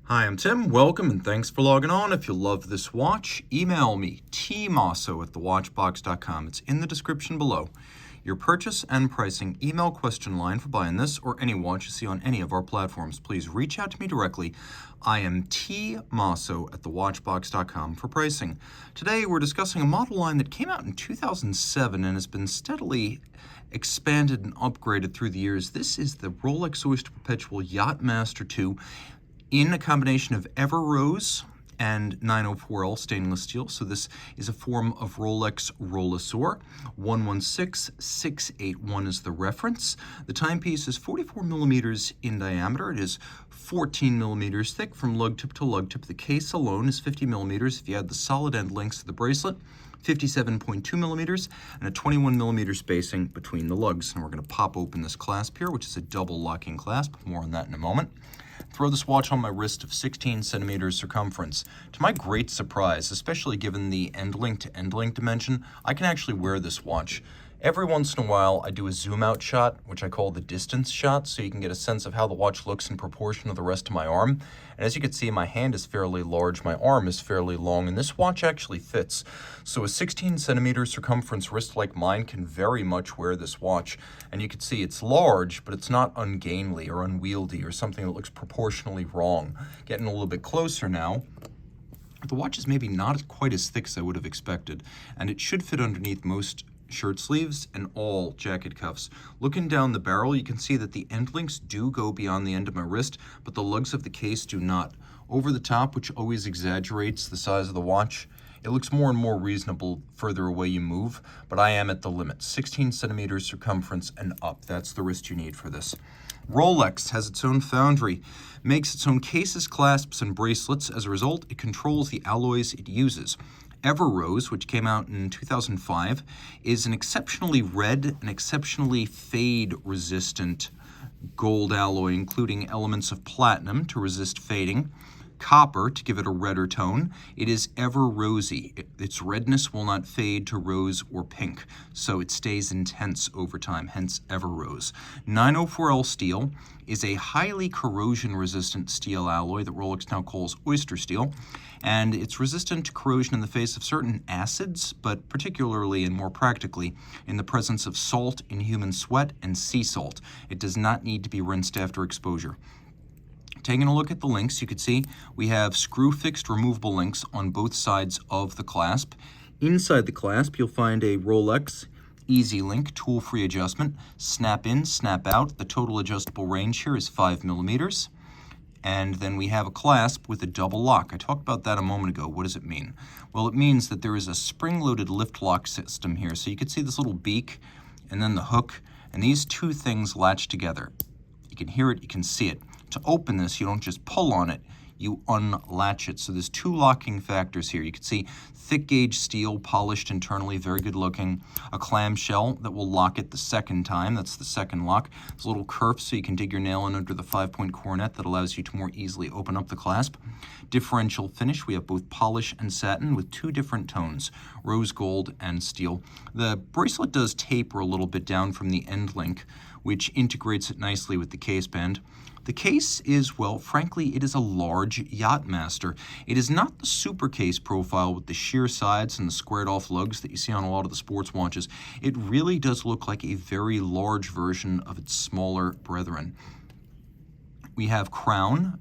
Hi, I'm Tim. Welcome and thanks for logging on. If you love this watch, email me, tmosso@thewatchbox.com. It's in the description below. Your purchase and pricing email question line for buying this or any watch you see on any of our platforms. Please reach out to me directly. I am tmosso@thewatchbox.com for pricing. Today we're discussing a model line that came out in 2007 and has been steadily expanded and upgraded through the years. This is the Rolex Oyster Perpetual Yacht-Master II in a combination of Everose and 904L stainless steel. So this is a form of Rolex Rolesaur. 116681 is the reference. The timepiece is 44 millimeters in diameter. It is 14 millimeters thick from lug tip to lug tip. The case alone is 50 millimeters. If you add the solid end links to the bracelet, 57.2 millimeters, and a 21 millimeter spacing between the lugs. And we're going to pop open this clasp here, which is a double locking clasp. More on that in a moment. Throw this watch on my wrist of 16 centimeters circumference. To my great surprise, especially given the end link to end link dimension, I can actually wear this watch. Every once in a while, I do a zoom out shot, which I call the distance shot, so you can get a sense of how the watch looks in proportion to the rest of my arm. And as you can see, my hand is fairly large, my arm is fairly long, and this watch actually fits. So a 16 centimeter circumference wrist like mine can very much wear this watch. And you can see it's large, but it's not ungainly or unwieldy or something that looks proportionally wrong. Getting a little bit closer now. The watch is maybe not quite as thick as I would have expected, and it should fit underneath most shirt sleeves and all jacket cuffs. Looking down the barrel, you can see that the end links do go beyond the end of my wrist, but the lugs of the case do not. Over the top, which always exaggerates the size of the watch, it looks more and more reasonable further away you move, but I am at the limit. 16 centimeters circumference and up. That's the wrist you need for this. Rolex has its own foundry, makes its own cases, clasps, and bracelets. As a result, it controls the alloys it uses. Everose, which came out in 2005, is an exceptionally red and exceptionally fade-resistant gold alloy, including elements of platinum to resist fading, copper to give it a redder tone. It is ever rosy. Its redness will not fade to rose or pink, so it stays intense over time, hence Everose. 904L steel is a highly corrosion-resistant steel alloy that Rolex now calls Oyster steel, and it's resistant to corrosion in the face of certain acids, but particularly and more practically in the presence of salt in human sweat and sea salt. It does not need to be rinsed after exposure. Taking a look at the links, you can see we have screw-fixed removable links on both sides of the clasp. Inside the clasp, you'll find a Rolex Easy Link tool-free adjustment. Snap in, snap out. The total adjustable range here is 5 millimeters. And then we have a clasp with a double lock. I talked about that a moment ago. What does it mean? Well, it means that there is a spring-loaded lift lock system here. So you can see this little beak and then the hook, and these two things latch together. You can hear it, you can see it. To open this, you don't just pull on it, you unlatch it. So there's two locking factors here. You can see thick gauge steel, polished internally, very good looking. A clamshell that will lock it the second time. That's the second lock. There's a little kerf so you can dig your nail in under the 5-point coronet that allows you to more easily open up the clasp. Differential finish. We have both polish and satin with two different tones, rose gold and steel. The bracelet does taper a little bit down from the end link, which integrates it nicely with the case band. The case is, well, frankly, it is a large Yacht-Master. It is not the super case profile with the sheer sides and the squared off lugs that you see on a lot of the sports watches. It really does look like a very large version of its smaller brethren. We have crown.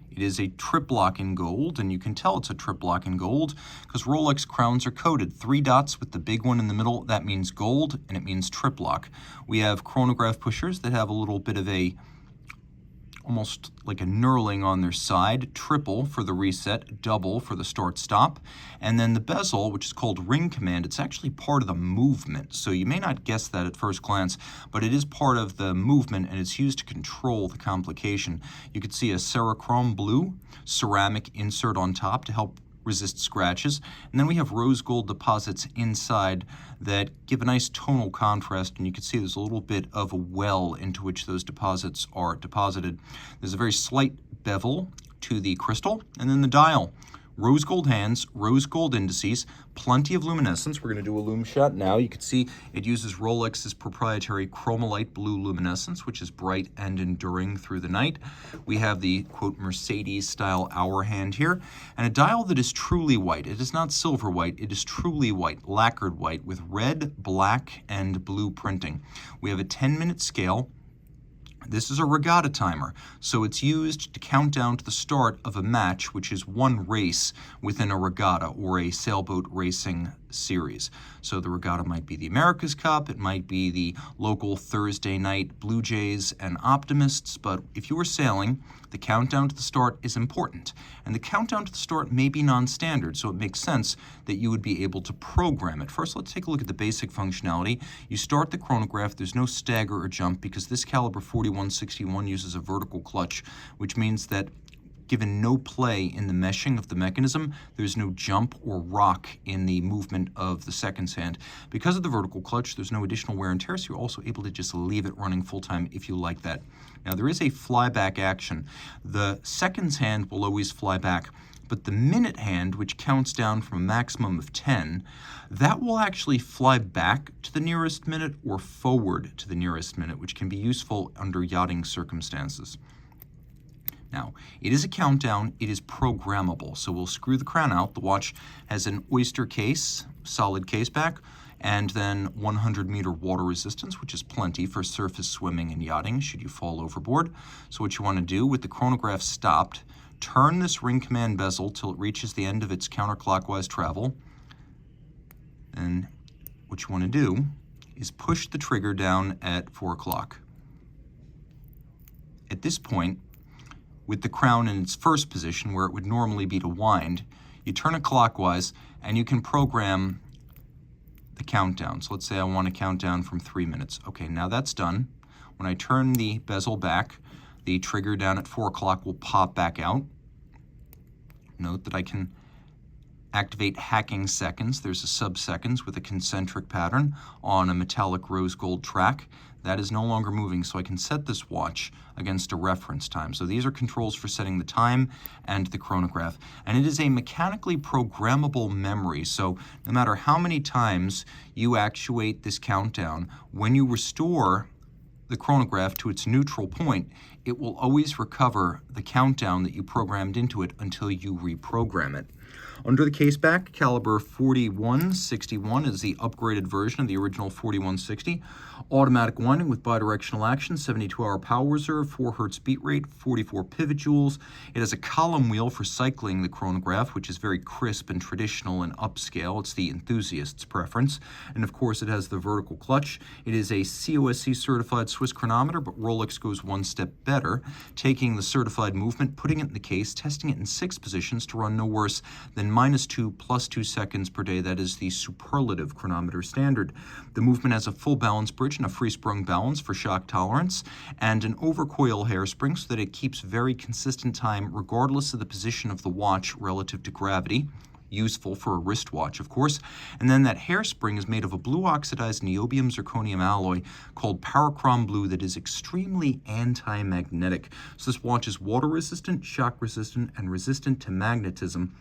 It is a trip lock in gold, and you can tell it's a trip lock in gold because Rolex crowns are coated. 3 dots with the big one in the middle. That means gold, and it means trip lock. We have chronograph pushers that have a little bit of a almost like a knurling on their side, triple for the reset, double for the start-stop. And then the bezel, which is called ring command, it's actually part of the movement. So you may not guess that at first glance, but it is part of the movement, and it's used to control the complication. You can see a Cerachrome blue ceramic insert on top to help resist scratches. And then we have rose gold deposits inside that give a nice tonal contrast, and you can see there's a little bit of a well into which those deposits are deposited. There's a very slight bevel to the crystal, and then the dial. Rose gold hands, rose gold indices, plenty of luminescence. We're going to do a lume shot now. You can see it uses Rolex's proprietary chromolite blue luminescence, which is bright and enduring through the night. We have the, quote, Mercedes-style hour hand here, and a dial that is truly white. It is not silver white, it is truly white, lacquered white, with red, black, and blue printing. We have a 10-minute scale. This is a regatta timer, so it's used to count down to the start of a match, which is one race within a regatta or a sailboat racing series. So the regatta might be the America's Cup, it might be the local Thursday night Blue Jays and Optimists, but if you were sailing, the countdown to the start is important. And the countdown to the start may be non-standard, so it makes sense that you would be able to program it. First, let's take a look at the basic functionality. You start the chronograph, there's no stagger or jump because this caliber 4161 uses a vertical clutch, which means that given no play in the meshing of the mechanism, there's no jump or rock in the movement of the seconds hand. Because of the vertical clutch, there's no additional wear and tear, so you're also able to just leave it running full-time if you like that. Now, there is a flyback action. The seconds hand will always fly back, but the minute hand, which counts down from a maximum of 10, that will actually fly back to the nearest minute or forward to the nearest minute, which can be useful under yachting circumstances. Now, it is a countdown, it is programmable, so we'll screw the crown out. The watch has an Oyster case, solid case back, and then 100-meter water resistance, which is plenty for surface swimming and yachting should you fall overboard. So what you want to do with the chronograph stopped, turn this ring command bezel till it reaches the end of its counterclockwise travel, and what you want to do is push the trigger down at 4 o'clock. At this point, with the crown in its first position, where it would normally be to wind, you turn it clockwise and you can program the countdown. So let's say I want to count down from 3 minutes. Okay, now that's done. When I turn the bezel back, the trigger down at 4 o'clock will pop back out. Note that I can activate hacking seconds. There's a sub-seconds with a concentric pattern on a metallic rose gold track. That is no longer moving, so I can set this watch against a reference time. So these are controls for setting the time and the chronograph. And it is a mechanically programmable memory, so no matter how many times you actuate this countdown, when you restore the chronograph to its neutral point, it will always recover the countdown that you programmed into it until you reprogram it. Under the case back, caliber 4161 is the upgraded version of the original 4160. Automatic winding with bidirectional action, 72-hour power reserve, 4 Hz beat rate, 44 pivot joules. It has a column wheel for cycling the chronograph, which is very crisp and traditional and upscale. It's the enthusiast's preference. And of course, it has the vertical clutch. It is a COSC certified Swiss chronometer, but Rolex goes one step better, taking the certified movement, putting it in the case, testing it in 6 positions to run no worse than -2 + 2 seconds per day. That is the superlative chronometer standard. The movement has a full balance bridge and a free-sprung balance for shock tolerance, and an overcoil hairspring so that it keeps very consistent time regardless of the position of the watch relative to gravity. Useful for a wristwatch, of course. And then that hairspring is made of a blue oxidized niobium zirconium alloy called Parachrom Blue that is extremely anti-magnetic. So this watch is water resistant, shock resistant, and resistant to magnetism.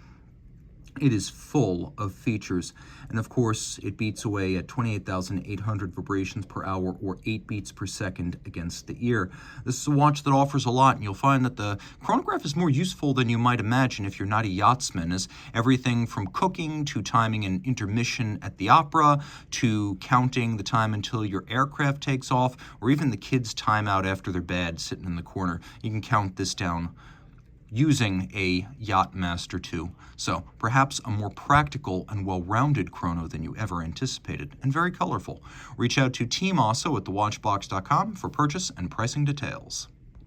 It is full of features, and of course it beats away at 28,800 vibrations per hour or 8 beats per second against the ear. This is a watch that offers a lot, and you'll find that the chronograph is more useful than you might imagine if you're not a yachtsman, as everything from cooking to timing an intermission at the opera to counting the time until your aircraft takes off, or even the kids' time out after their bed sitting in the corner. You can count this down using a Yacht-Master II. So perhaps a more practical and well-rounded chrono than you ever anticipated, and very colorful. Reach out to Team Mosso at thewatchbox.com for purchase and pricing details.